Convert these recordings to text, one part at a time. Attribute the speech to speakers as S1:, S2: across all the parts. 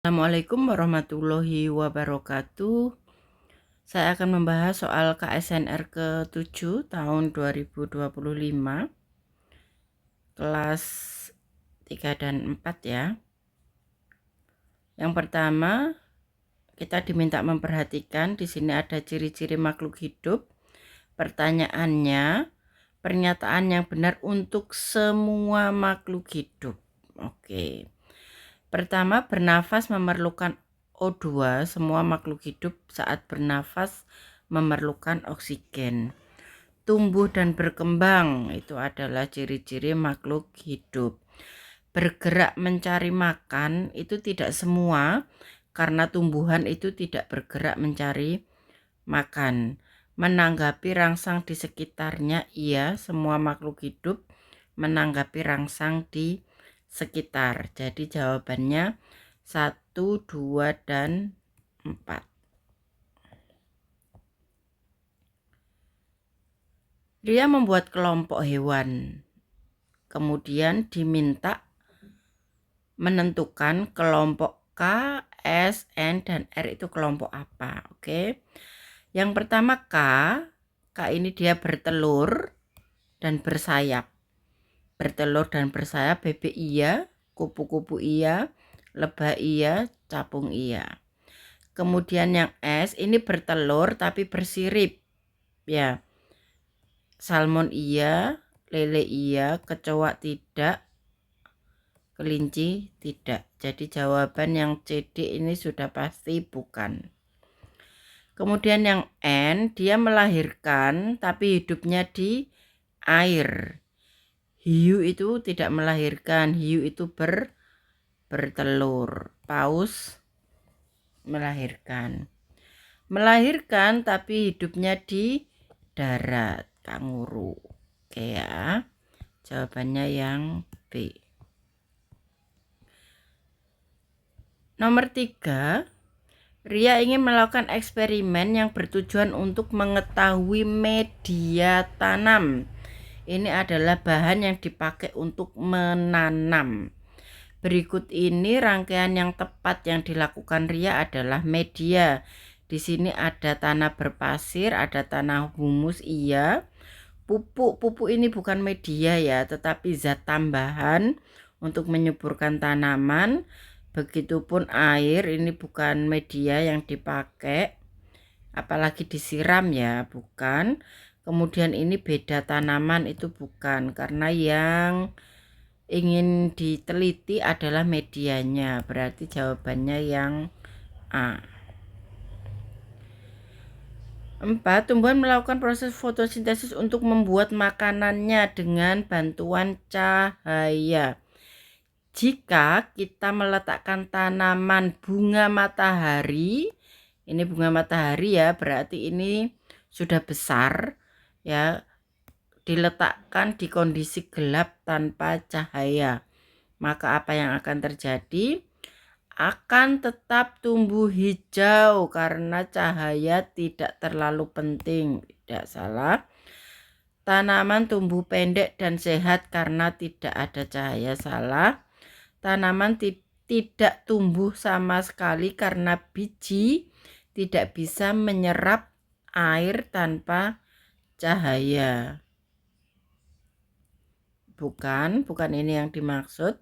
S1: Assalamualaikum warahmatullahi wabarakatuh. Saya akan membahas soal KSNR ke-7 tahun 2025, kelas 3 dan 4 ya. Yang pertama, kita diminta memperhatikan di sini ada ciri-ciri makhluk hidup. Pertanyaannya, pernyataan yang benar untuk semua makhluk hidup. Oke. Pertama, bernafas memerlukan O2. Semua makhluk hidup saat bernafas memerlukan oksigen. Tumbuh dan berkembang itu adalah ciri-ciri makhluk hidup. Bergerak mencari makan itu tidak semua, karena tumbuhan itu tidak bergerak mencari makan. Menanggapi rangsang di sekitarnya, iya, semua makhluk hidup menanggapi rangsang di sekitar. Jadi jawabannya 1, 2, dan 4. Dia membuat kelompok hewan. Kemudian diminta menentukan kelompok K, S, N, dan R itu kelompok apa. Oke. Yang pertama K ini dia bertelur dan bersayap. Bertelur dan bersayap, bebek iya, kupu-kupu iya, lebah iya, capung iya. Kemudian yang S ini bertelur tapi bersirip ya. Salmon iya, lele iya, kecoa tidak, kelinci tidak. Jadi jawaban yang CD ini sudah pasti bukan. Kemudian yang N, dia melahirkan tapi hidupnya di air. Hiu itu tidak melahirkan, hiu itu bertelur. Paus melahirkan. Melahirkan tapi hidupnya di darat, kanguru. Oke ya, jawabannya yang B. Nomor 3, Ria ingin melakukan eksperimen yang bertujuan untuk mengetahui media tanam. Ini adalah bahan yang dipakai untuk menanam. Berikut ini rangkaian yang tepat yang dilakukan Ria adalah media. Di sini ada tanah berpasir, ada tanah humus iya. Pupuk ini bukan media ya, tetapi zat tambahan untuk menyuburkan tanaman. Begitupun air, ini bukan media yang dipakai, apalagi disiram ya, bukan. Kemudian ini beda tanaman itu bukan, karena yang ingin diteliti adalah medianya. Berarti jawabannya yang A. 4. Tumbuhan melakukan proses fotosintesis untuk membuat makanannya dengan bantuan cahaya. Jika kita meletakkan tanaman bunga matahari, ini bunga matahari ya, berarti ini sudah besar ya, diletakkan di kondisi gelap tanpa cahaya, maka apa yang akan terjadi? Akan tetap tumbuh hijau karena cahaya tidak terlalu penting. Tidak salah. Tanaman tumbuh pendek dan sehat karena tidak ada cahaya. Salah. Tanaman tidak tumbuh sama sekali karena biji tidak bisa menyerap air tanpa cahaya. Bukan ini yang dimaksud.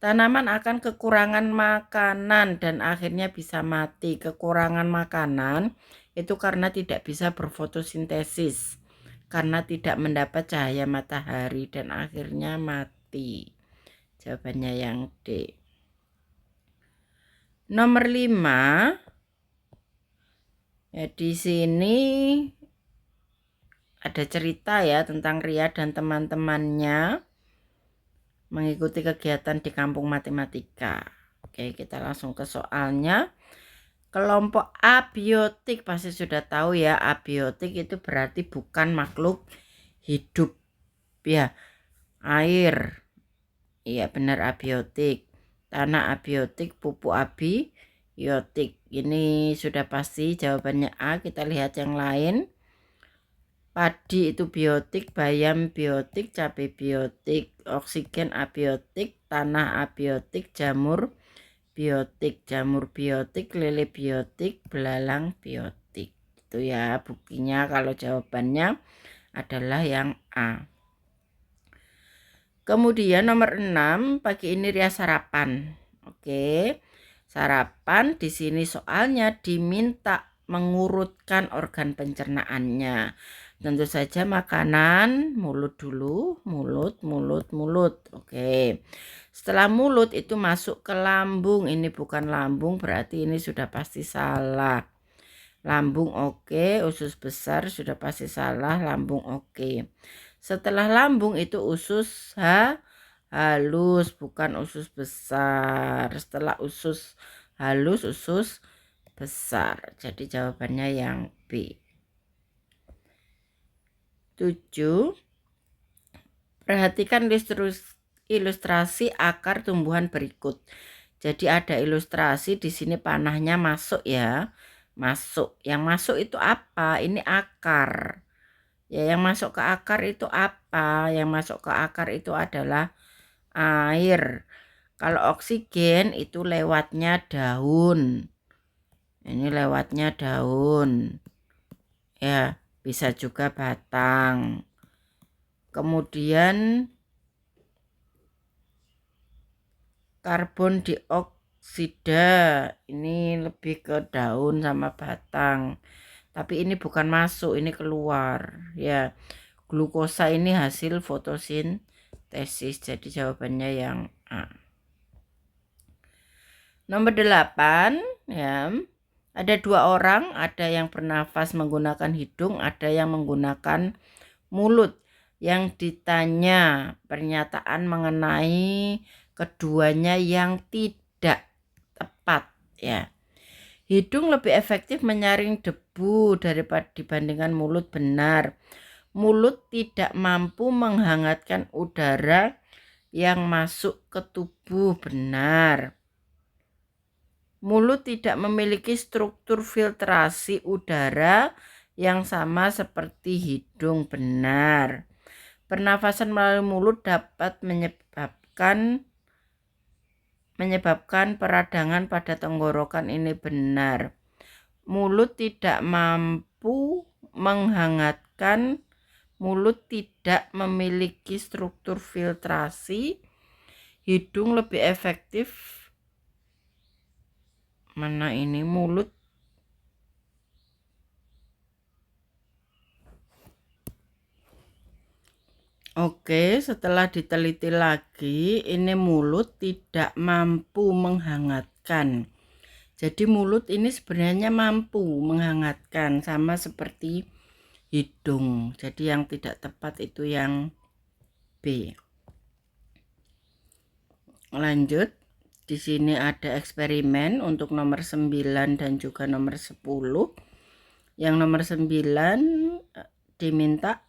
S1: Tanaman akan kekurangan makanan dan akhirnya bisa mati. Kekurangan makanan itu karena tidak bisa berfotosintesis, karena tidak mendapat cahaya matahari dan akhirnya mati. Jawabannya yang D. Nomor 5. Ya, di sini ada cerita ya tentang Ria dan teman-temannya mengikuti kegiatan di kampung matematika. Oke, kita langsung ke soalnya. Kelompok abiotik pasti sudah tahu ya, abiotik itu berarti bukan makhluk hidup ya. Air, iya benar abiotik. Tanah abiotik, pupuk abiotik. Ini sudah pasti jawabannya A. Kita lihat yang lain. Padi itu biotik, bayam biotik, cabai biotik, oksigen abiotik, tanah abiotik, jamur biotik, jamur biotik, lele biotik, belalang biotik. Itu ya buktinya kalau jawabannya adalah yang A. Kemudian nomor 6, pagi ini Ria sarapan. Oke. Sarapan di sini soalnya diminta mengurutkan organ pencernaannya. Tentu saja makanan, mulut dulu, mulut. Oke. Setelah mulut itu masuk ke lambung. Ini bukan lambung, berarti ini sudah pasti salah. Lambung oke, usus besar sudah pasti salah, lambung oke. Setelah lambung itu usus halus, bukan usus besar. Setelah usus halus, usus besar. Jadi jawabannya yang B. 7. Perhatikan ilustrasi akar tumbuhan berikut. Jadi ada ilustrasi di sini panahnya masuk ya. Masuk. Yang masuk itu apa? Ini akar. Ya, yang masuk ke akar itu apa? Yang masuk ke akar itu adalah air. Kalau oksigen itu lewatnya daun. Ini lewatnya daun. Ya, bisa juga batang. Kemudian karbon dioksida ini lebih ke daun sama batang. Tapi ini bukan masuk, ini keluar. Ya, glukosa ini hasil fotosintesis. Jadi jawabannya yang A. Nomor 8, ya. Ada 2 orang, ada yang bernafas menggunakan hidung, ada yang menggunakan mulut. Yang ditanya pernyataan mengenai keduanya yang tidak tepat ya. Hidung lebih efektif menyaring debu daripada dibandingkan mulut, benar. Mulut tidak mampu menghangatkan udara yang masuk ke tubuh, benar. Mulut tidak memiliki struktur filtrasi udara yang sama seperti hidung, benar. Pernafasan melalui mulut dapat menyebabkan peradangan pada tenggorokan, ini benar. Mulut tidak mampu menghangatkan, mulut tidak memiliki struktur filtrasi, hidung lebih efektif. Mana ini mulut? Oke, setelah diteliti lagi, ini mulut tidak mampu menghangatkan. Jadi mulut ini sebenarnya mampu menghangatkan, sama seperti hidung. Jadi yang tidak tepat itu yang B. Lanjut. Di sini ada eksperimen untuk nomor 9 dan juga nomor 10. Yang nomor 9 diminta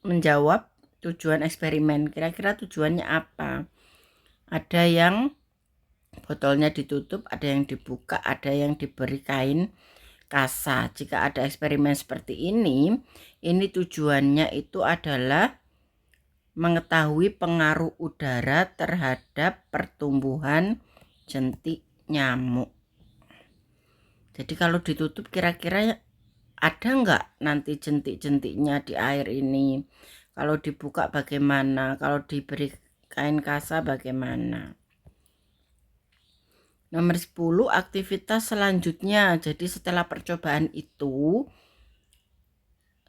S1: menjawab tujuan eksperimen. Kira-kira tujuannya apa? Ada yang botolnya ditutup, ada yang dibuka, ada yang diberi kain kasa. Jika ada eksperimen seperti ini tujuannya itu adalah mengetahui pengaruh udara terhadap pertumbuhan jentik nyamuk. Jadi kalau ditutup kira-kira ada nggak nanti jentik-jentiknya di air ini? Kalau dibuka bagaimana? Kalau diberi kain kasa bagaimana? Nomor 10, aktivitas selanjutnya. Jadi setelah percobaan itu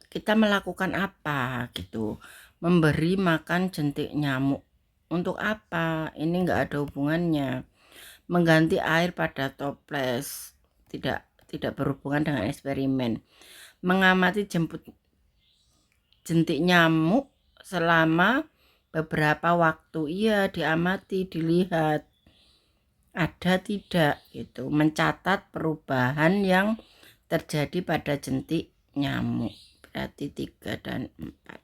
S1: kita melakukan apa gitu? Memberi makan jentik nyamuk. Untuk apa? Ini nggak ada hubungannya. Mengganti air pada toples tidak berhubungan dengan eksperimen. Mengamati jentik nyamuk selama beberapa waktu, iya diamati, dilihat ada tidak gitu, mencatat perubahan yang terjadi pada jentik nyamuk. Berarti 3 dan 4.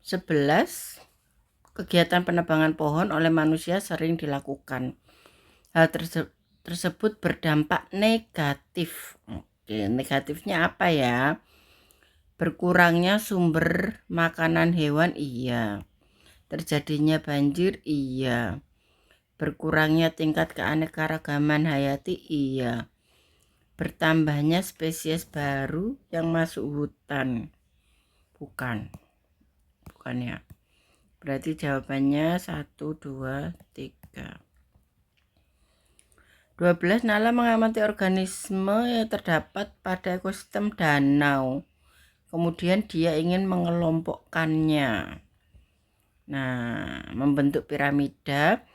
S1: 11. Kegiatan penebangan pohon oleh manusia sering dilakukan. Hal tersebut berdampak negatif. Oke, negatifnya apa ya? Berkurangnya sumber makanan hewan, iya. Terjadinya banjir, iya. Berkurangnya tingkat keanekaragaman hayati, iya. Bertambahnya spesies baru yang masuk hutan, bukan ya. Berarti jawabannya 1, 2, 3. 12. Nala mengamati organisme yang terdapat pada ekosistem danau. Kemudian dia ingin mengelompokkannya. Nah, membentuk piramida.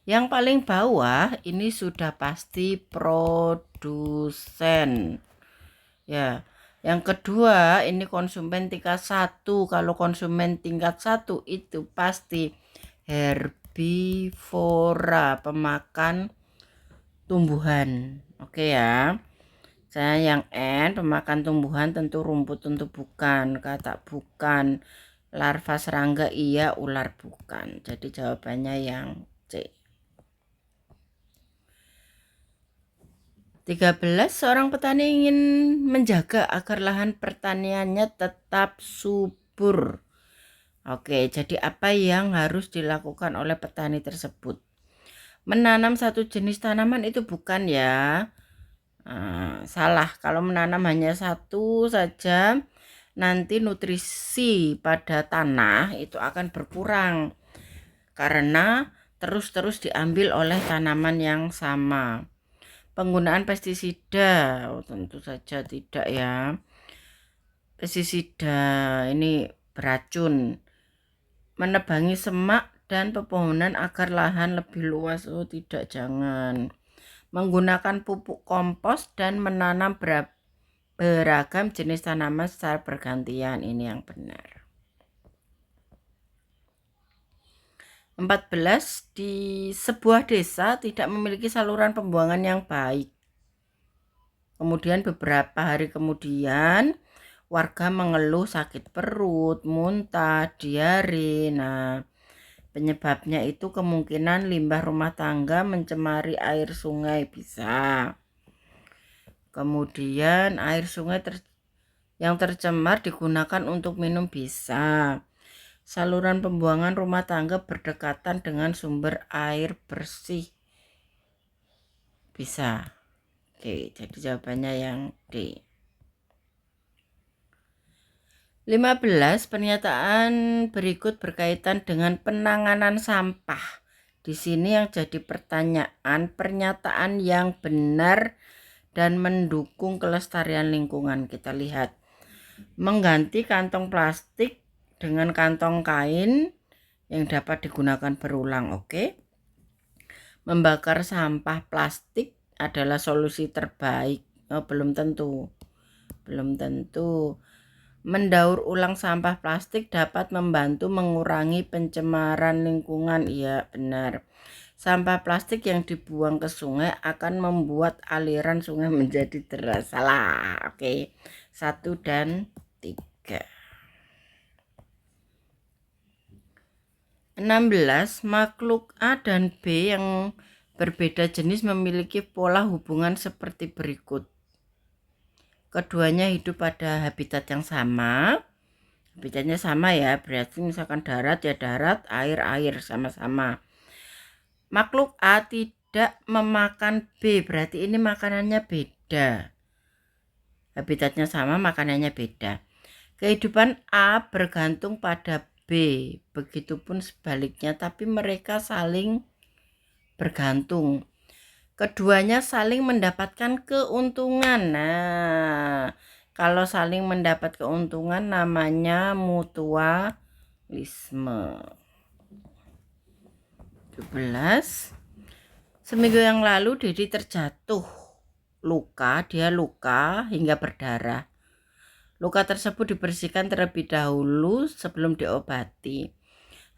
S1: Yang paling bawah ini sudah pasti produsen. Ya. Yang kedua ini konsumen tingkat 1. Kalau konsumen tingkat 1 itu pasti herbivora, pemakan tumbuhan. Oke ya. Saya yang N, pemakan tumbuhan, tentu rumput tentu bukan, katak bukan, larva serangga iya, ular bukan. Jadi jawabannya yang C. 13. Seorang petani ingin menjaga agar lahan pertaniannya tetap subur. Oke, jadi apa yang harus dilakukan oleh petani tersebut? Menanam satu jenis tanaman itu bukan ya. Salah, kalau menanam hanya satu saja nanti nutrisi pada tanah itu akan berkurang karena terus-terus diambil oleh tanaman yang sama. Penggunaan pestisida tentu saja tidak ya. Pestisida ini beracun. Menebangi semak dan pepohonan agar lahan lebih luas, tidak, jangan. Menggunakan pupuk kompos dan menanam beragam jenis tanaman secara bergantian, ini yang benar. 14. Di sebuah desa tidak memiliki saluran pembuangan yang baik. Kemudian beberapa hari kemudian warga mengeluh sakit perut, muntah, diare. Nah, penyebabnya itu kemungkinan limbah rumah tangga mencemari air sungai, bisa. Kemudian air sungai yang tercemar digunakan untuk minum, bisa. Saluran pembuangan rumah tangga berdekatan dengan sumber air bersih, bisa. Oke, jadi jawabannya yang D. 15. Pernyataan berikut berkaitan dengan penanganan sampah. Di sini yang jadi pertanyaan, pernyataan yang benar dan mendukung kelestarian lingkungan. Kita lihat. Mengganti kantong plastik dengan kantong kain yang dapat digunakan berulang. Oke. Membakar sampah plastik adalah solusi terbaik. Belum tentu. Mendaur ulang sampah plastik dapat membantu mengurangi pencemaran lingkungan. Iya, benar. Sampah plastik yang dibuang ke sungai akan membuat aliran sungai menjadi deras. Salah. Oke. 1 dan 3. 16. Makhluk A dan B yang berbeda jenis memiliki pola hubungan seperti berikut. Keduanya hidup pada habitat yang sama. Habitatnya sama ya, berarti misalkan darat ya darat, air sama-sama. Makhluk A tidak memakan B, berarti ini makanannya beda. Habitatnya sama, makanannya beda. Kehidupan A bergantung pada B, begitupun sebaliknya, tapi mereka saling bergantung. Keduanya saling mendapatkan keuntungan. Nah, kalau saling mendapat keuntungan namanya mutualisme. 17. Seminggu yang lalu Dedi terjatuh luka, dia luka hingga berdarah. Luka tersebut dibersihkan terlebih dahulu sebelum diobati.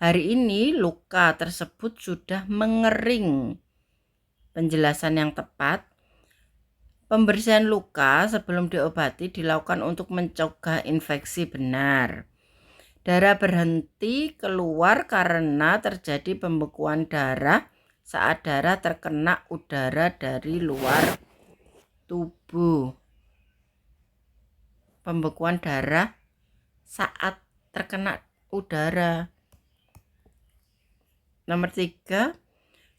S1: Hari ini luka tersebut sudah mengering. Penjelasan yang tepat, pembersihan luka sebelum diobati dilakukan untuk mencegah infeksi, benar. Darah berhenti keluar karena terjadi pembekuan darah saat darah terkena udara dari luar tubuh. Pembekuan darah saat terkena udara. Nomor 3.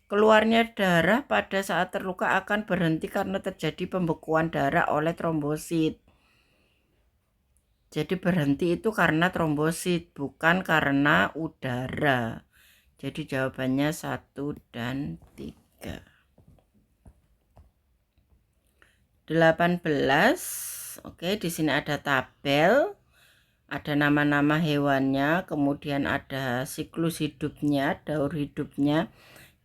S1: Keluarnya darah pada saat terluka akan berhenti karena terjadi pembekuan darah oleh trombosit. Jadi berhenti itu karena trombosit, bukan karena udara. Jadi jawabannya 1 dan 3. 18. Oke, di sini ada tabel. Ada nama-nama hewannya, kemudian ada siklus hidupnya, daur hidupnya,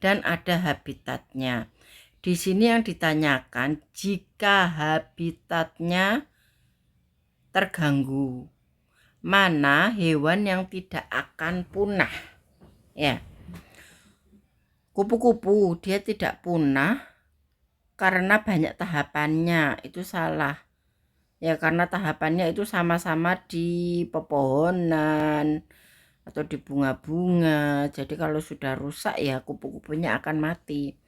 S1: dan ada habitatnya. Di sini yang ditanyakan, jika habitatnya terganggu, mana hewan yang tidak akan punah? Ya, kupu-kupu dia tidak punah karena banyak tahapannya, itu salah. Ya, karena tahapannya itu sama-sama di pepohonan atau di bunga-bunga. Jadi kalau sudah rusak ya kupu-kupunya akan mati.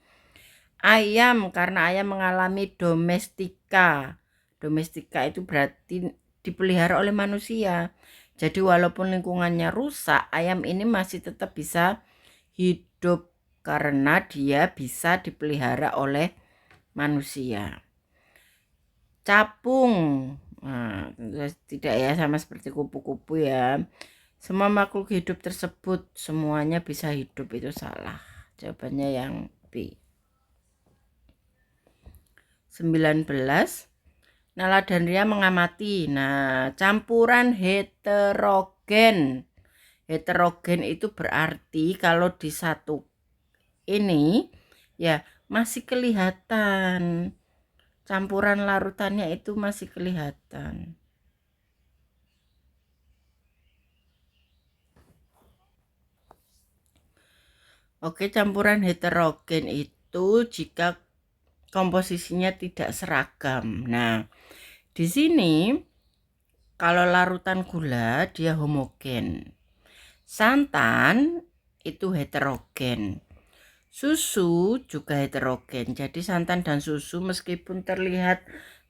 S1: Ayam, karena ayam mengalami domestika. Domestika itu berarti dipelihara oleh manusia. Jadi walaupun lingkungannya rusak, ayam ini masih tetap bisa hidup karena dia bisa dipelihara oleh manusia. Capung, nah, tidak ya, sama seperti kupu-kupu ya. Semua makhluk hidup tersebut semuanya bisa hidup, itu salah. Jawabannya yang B. 19. Nala dan Ria mengamati. Nah, campuran heterogen. Heterogen itu berarti kalau di satu ini ya masih kelihatan. Campuran larutannya itu masih kelihatan. Oke, campuran heterogen itu jika komposisinya tidak seragam. Nah, di sini kalau larutan gula dia homogen. Santan itu heterogen. Susu juga heterogen. Jadi santan dan susu meskipun terlihat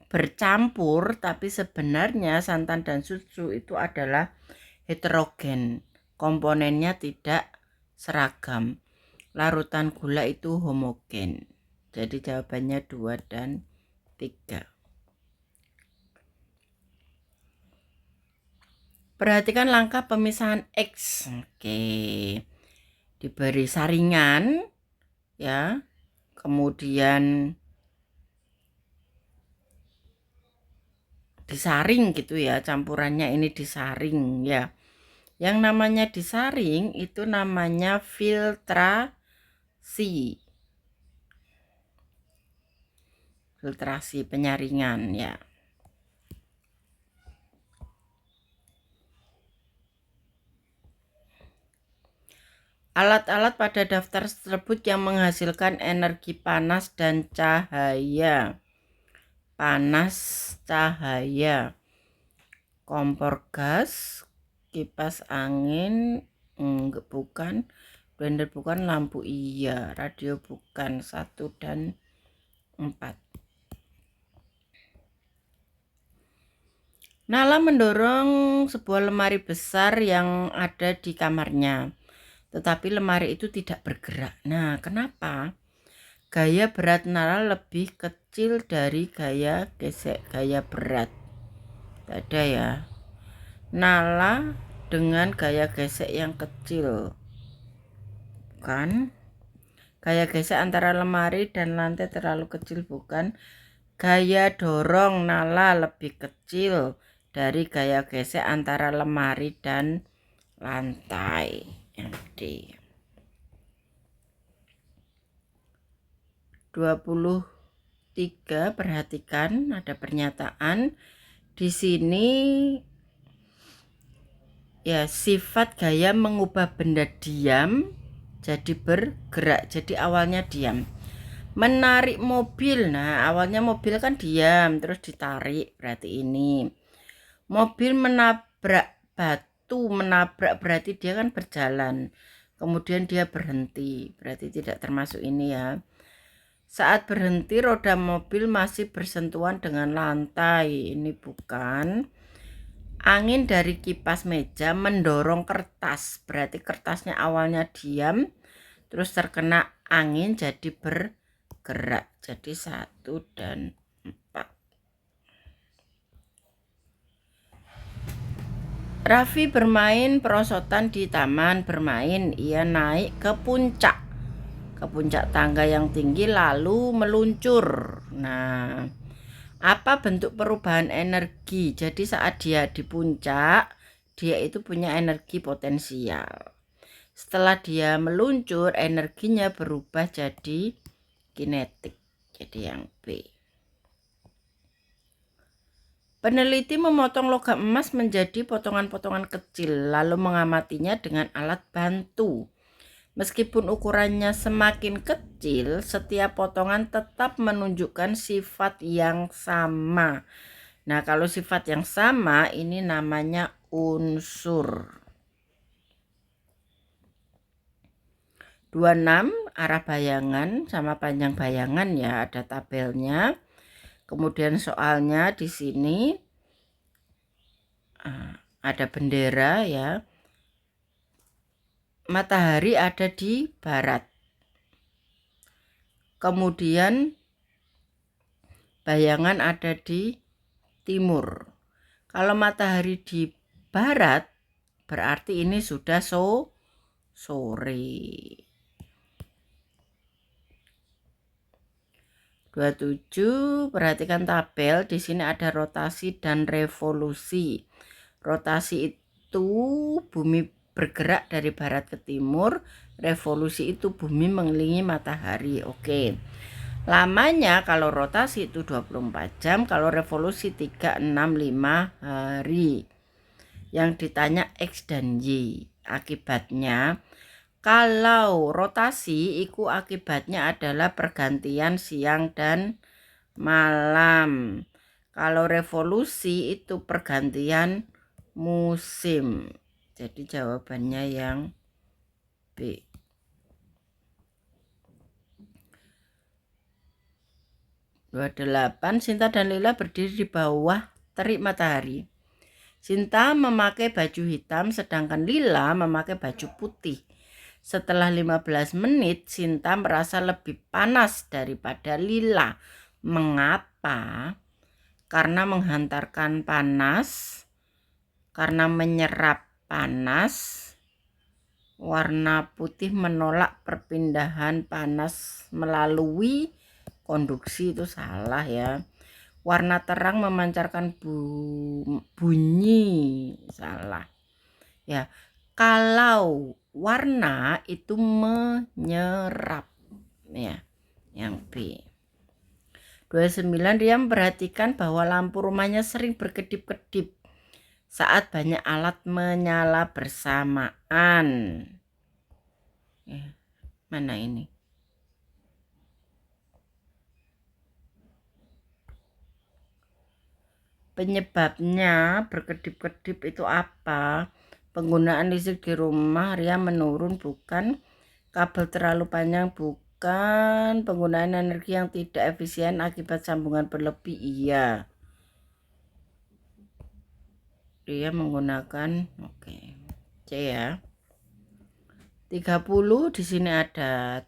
S1: bercampur, tapi sebenarnya santan dan susu itu adalah heterogen. Komponennya tidak seragam. Larutan gula itu homogen. Jadi jawabannya 2 dan 3. Perhatikan langkah pemisahan X. Oke. Diberi saringan ya. Kemudian disaring gitu ya, campurannya ini disaring ya. Yang namanya disaring itu namanya filtrasi. Filtrasi penyaringan ya. Alat-alat pada daftar tersebut yang menghasilkan energi panas dan cahaya. Panas, cahaya. Kompor gas, kipas angin, bukan. Blender bukan, lampu iya, radio bukan. 1 dan 4. Nala mendorong sebuah lemari besar yang ada di kamarnya, tetapi lemari itu tidak bergerak. Nah, kenapa? Gaya berat Nala lebih kecil dari gaya gesek gaya berat. Ada ya. Nala dengan gaya gesek yang kecil. Bukan. Gaya gesek antara lemari dan lantai terlalu kecil, bukan. Gaya dorong Nala lebih kecil dari gaya gesek antara lemari dan lantai. Yang D. 23, perhatikan ada pernyataan di sini ya, sifat gaya mengubah benda diam jadi bergerak. Jadi awalnya diam. Menarik mobil. Nah, awalnya mobil kan diam terus ditarik, berarti ini. Mobil menabrak batu. Menabrak berarti dia kan berjalan, kemudian dia berhenti, berarti tidak termasuk ini ya. Saat berhenti roda mobil masih bersentuhan dengan lantai, ini bukan. Angin dari kipas meja mendorong kertas, berarti kertasnya awalnya diam terus terkena angin jadi bergerak. Jadi 1 dan 4. Raffi bermain perosotan di taman bermain. Ia naik ke puncak tangga yang tinggi lalu meluncur. Nah, apa bentuk perubahan energi? Jadi saat dia di puncak, dia itu punya energi potensial. Setelah dia meluncur, energinya berubah jadi kinetik. Jadi yang B. Peneliti memotong logam emas menjadi potongan-potongan kecil, lalu mengamatinya dengan alat bantu. Meskipun ukurannya semakin kecil, setiap potongan tetap menunjukkan sifat yang sama. Nah, kalau sifat yang sama, ini namanya unsur. 26, arah bayangan sama panjang bayangan ya, ada tabelnya. Kemudian soalnya di sini ada bendera ya. Matahari ada di barat. Kemudian bayangan ada di timur. Kalau matahari di barat berarti ini sudah sore. 27, perhatikan tabel. Di sini ada rotasi dan revolusi. Rotasi itu bumi bergerak dari barat ke timur, revolusi itu bumi mengelilingi matahari. Oke. Lamanya kalau rotasi itu 24 jam, kalau revolusi 3, 6, 5 hari. Yang ditanya X dan Y. Akibatnya, kalau rotasi itu akibatnya adalah pergantian siang dan malam. Kalau revolusi itu pergantian musim. Jadi jawabannya yang B. 28, Sinta dan Lila berdiri di bawah terik matahari. Sinta memakai baju hitam sedangkan Lila memakai baju putih. Setelah 15 menit, Sinta merasa lebih panas daripada Lila. Mengapa? Karena menghantarkan panas, karena menyerap panas. Warna putih menolak perpindahan panas melalui konduksi, itu salah ya. Warna terang memancarkan bunyi, salah ya. Kalau warna itu menyerap ya, yang B. 29, Ria memperhatikan bahwa lampu rumahnya sering berkedip-kedip saat banyak alat menyala bersamaan. Mana ini? Penyebabnya berkedip-kedip itu apa? Penggunaan listrik di rumah Ria menurun, bukan. Kabel terlalu panjang, bukan. Penggunaan energi yang tidak efisien akibat sambungan berlebih, iya. Ria menggunakan C ya. 30, di sini ada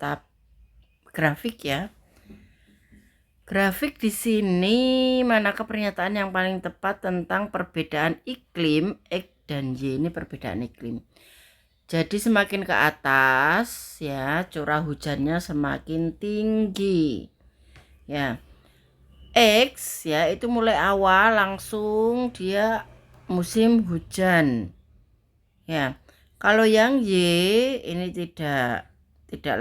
S1: grafik ya. Grafik di sini, manakah pernyataan yang paling tepat tentang perbedaan iklim? X dan Y ini perbedaan iklim. Jadi semakin ke atas ya, curah hujannya semakin tinggi. Ya. X ya, itu mulai awal langsung dia musim hujan. Ya. Kalau yang Y ini tidak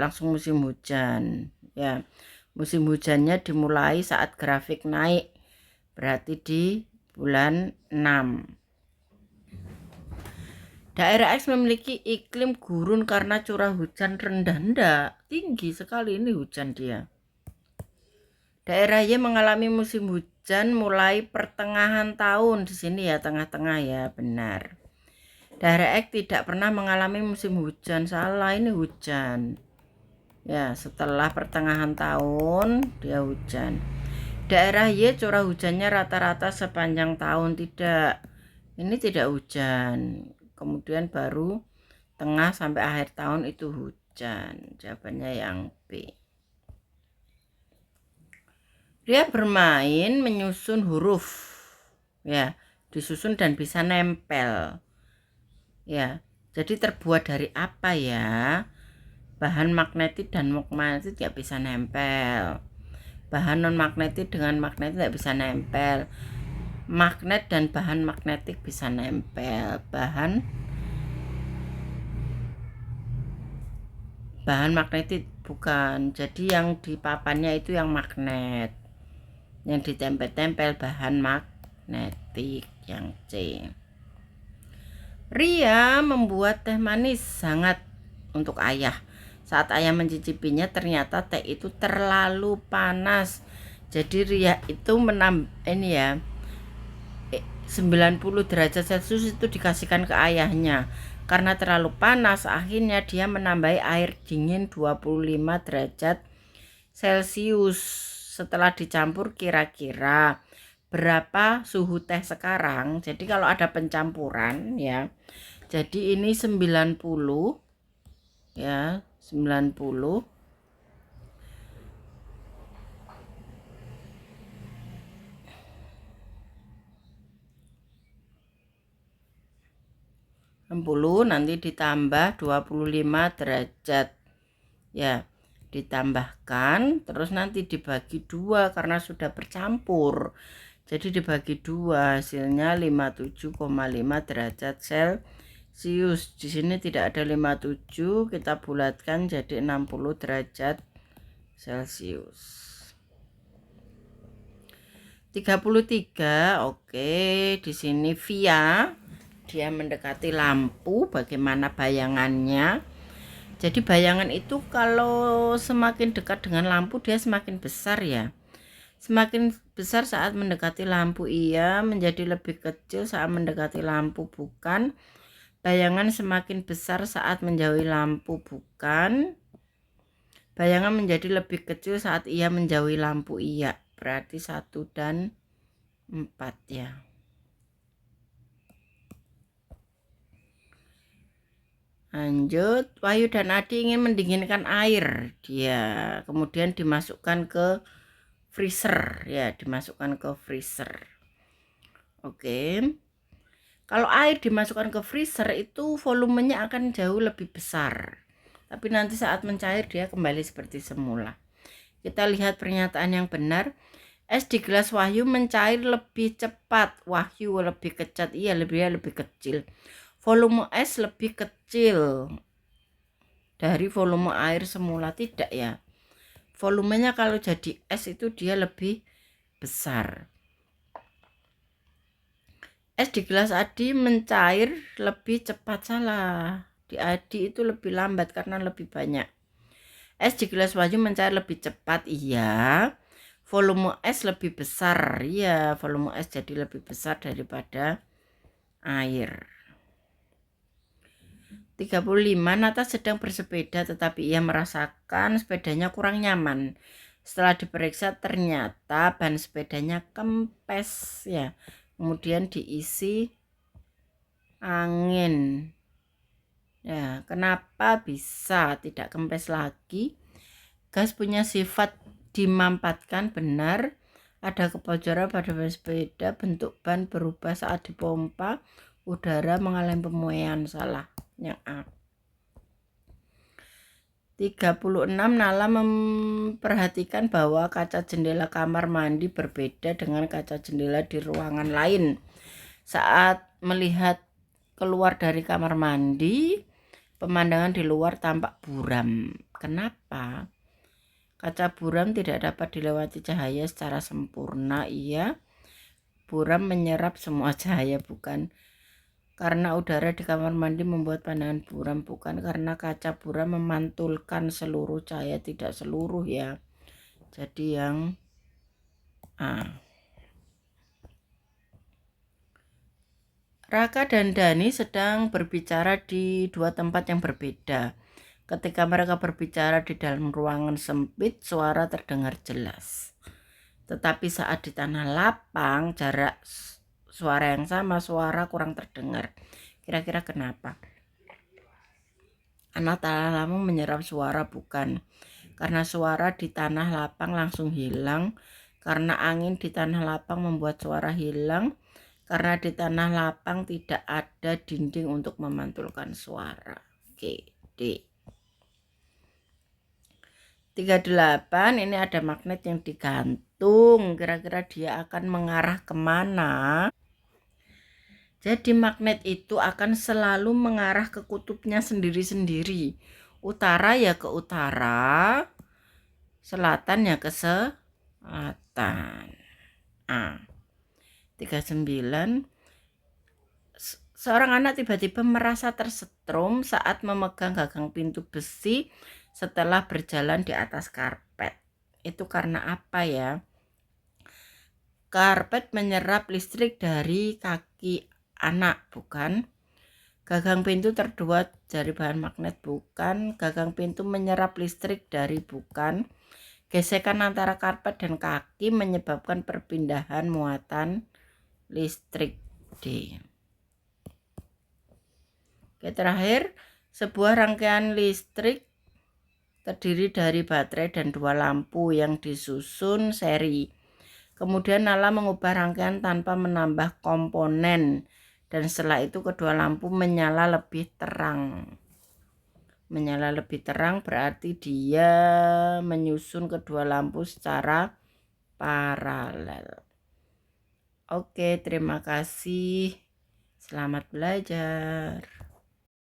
S1: langsung musim hujan. Ya. Musim hujannya dimulai saat grafik naik, berarti di bulan 6. Daerah X memiliki iklim gurun karena curah hujan rendah, tinggi sekali ini hujan dia. Daerah Y mengalami musim hujan mulai pertengahan tahun, di sini ya tengah-tengah ya, benar. Daerah X tidak pernah mengalami musim hujan, salah, ini hujan. Ya, setelah pertengahan tahun dia hujan. Daerah Y curah hujannya rata-rata sepanjang tahun, tidak. Ini tidak hujan. Kemudian baru tengah sampai akhir tahun itu hujan. Jawabannya yang B. Ria bermain menyusun huruf. Ya, disusun dan bisa nempel. Ya, jadi terbuat dari apa ya? Bahan magnetik dan non-magnetik tidak bisa nempel. Bahan non-magnetik dengan magnetik tidak bisa nempel. Magnet dan bahan magnetik bisa nempel. Bahan magnetik bukan. Jadi yang di papannya itu yang magnet. Yang ditempel-tempel bahan magnetik, yang C. Ria membuat teh manis hangat untuk ayah. Saat ayah mencicipinya ternyata teh itu terlalu panas. Jadi Ria itu 90 derajat Celcius itu dikasihkan ke ayahnya. Karena terlalu panas, akhirnya dia menambahi air dingin 25 derajat Celcius. Setelah dicampur kira-kira berapa suhu teh sekarang? Jadi kalau ada pencampuran ya. Jadi ini 90 ya, 90 nanti ditambah 25 derajat ya, ditambahkan terus nanti dibagi 2 karena sudah bercampur, jadi dibagi 2 hasilnya 57,5 derajat Celcius. Di sini tidak ada 57, kita bulatkan jadi 60 derajat Celcius. 33. Oke, di sini via dia mendekati lampu, bagaimana bayangannya? Jadi bayangan itu kalau semakin dekat dengan lampu dia semakin besar ya. Semakin besar saat mendekati lampu iya, menjadi lebih kecil saat mendekati lampu bukan. Bayangan semakin besar saat menjauhi lampu bukan. Bayangan menjadi lebih kecil saat ia menjauhi lampu iya. Berarti 1 dan 4 ya. Lanjut, Wahyu dan Adi ingin mendinginkan air. Dia kemudian dimasukkan ke freezer ya, dimasukkan ke freezer. Oke. Kalau air dimasukkan ke freezer itu volumenya akan jauh lebih besar. Tapi nanti saat mencair dia kembali seperti semula. Kita lihat pernyataan yang benar. Es di gelas Wahyu mencair lebih cepat. Wahyu lebih kecil. Iya, lebih kecil. Volume es lebih kecil dari volume air semula, tidak ya. Volumenya kalau jadi es itu dia lebih besar. Es di gelas Adi mencair lebih cepat, salah. Di Adi itu lebih lambat karena lebih banyak. Es di gelas Wahyu mencair lebih cepat, iya. Volume es lebih besar, iya. Volume es jadi lebih besar daripada air. 35. Nata sedang bersepeda tetapi ia merasakan sepedanya kurang nyaman. Setelah diperiksa ternyata ban sepedanya kempes ya. Kemudian diisi angin. Ya, kenapa bisa tidak kempes lagi? Gas punya sifat dimampatkan, benar. Ada kebocoran pada ban sepeda, bentuk ban berubah saat dipompa, udara mengalami pemuaian, salah. Yang A. 36. Nala memperhatikan bahwa kaca jendela kamar mandi berbeda dengan kaca jendela di ruangan lain. Saat melihat keluar dari kamar mandi, pemandangan di luar tampak buram. Kenapa? Kaca buram tidak dapat dilewati cahaya secara sempurna. Iya, buram menyerap semua cahaya, bukan karena udara di kamar mandi membuat pandangan buram, bukan karena kaca buram memantulkan seluruh cahaya, tidak seluruh ya. Jadi yang A. Raka dan Dani sedang berbicara di 2 tempat yang berbeda. Ketika mereka berbicara di dalam ruangan sempit, suara terdengar jelas. Tetapi saat di tanah lapang, jarak suara yang sama, suara kurang terdengar. Kira-kira kenapa? Anak talamung menyerap suara bukan. Karena suara di tanah lapang langsung hilang. Karena angin di tanah lapang membuat suara hilang. Karena di tanah lapang tidak ada dinding untuk memantulkan suara. Oke, D. 38, ini ada magnet yang digantung. Kira-kira dia akan mengarah kemana? Jadi magnet itu akan selalu mengarah ke kutubnya sendiri-sendiri. Utara ya ke utara, selatan ya ke selatan. 39. Seorang anak tiba-tiba merasa tersetrum saat memegang gagang pintu besi setelah berjalan di atas karpet. Itu karena apa ya? Karpet menyerap listrik dari kaki anak, bukan? Gagang pintu terbuat dari bahan magnet, bukan? Gagang pintu menyerap listrik dari, bukan? Gesekan antara karpet dan kaki menyebabkan perpindahan muatan listrik, D. Oke, terakhir, sebuah rangkaian listrik terdiri dari baterai dan 2 lampu yang disusun seri. Kemudian nyala mengubah rangkaian tanpa menambah komponen, dan setelah itu kedua lampu menyala lebih terang. Menyala lebih terang berarti dia menyusun kedua lampu secara paralel. Oke, terima kasih. Selamat belajar.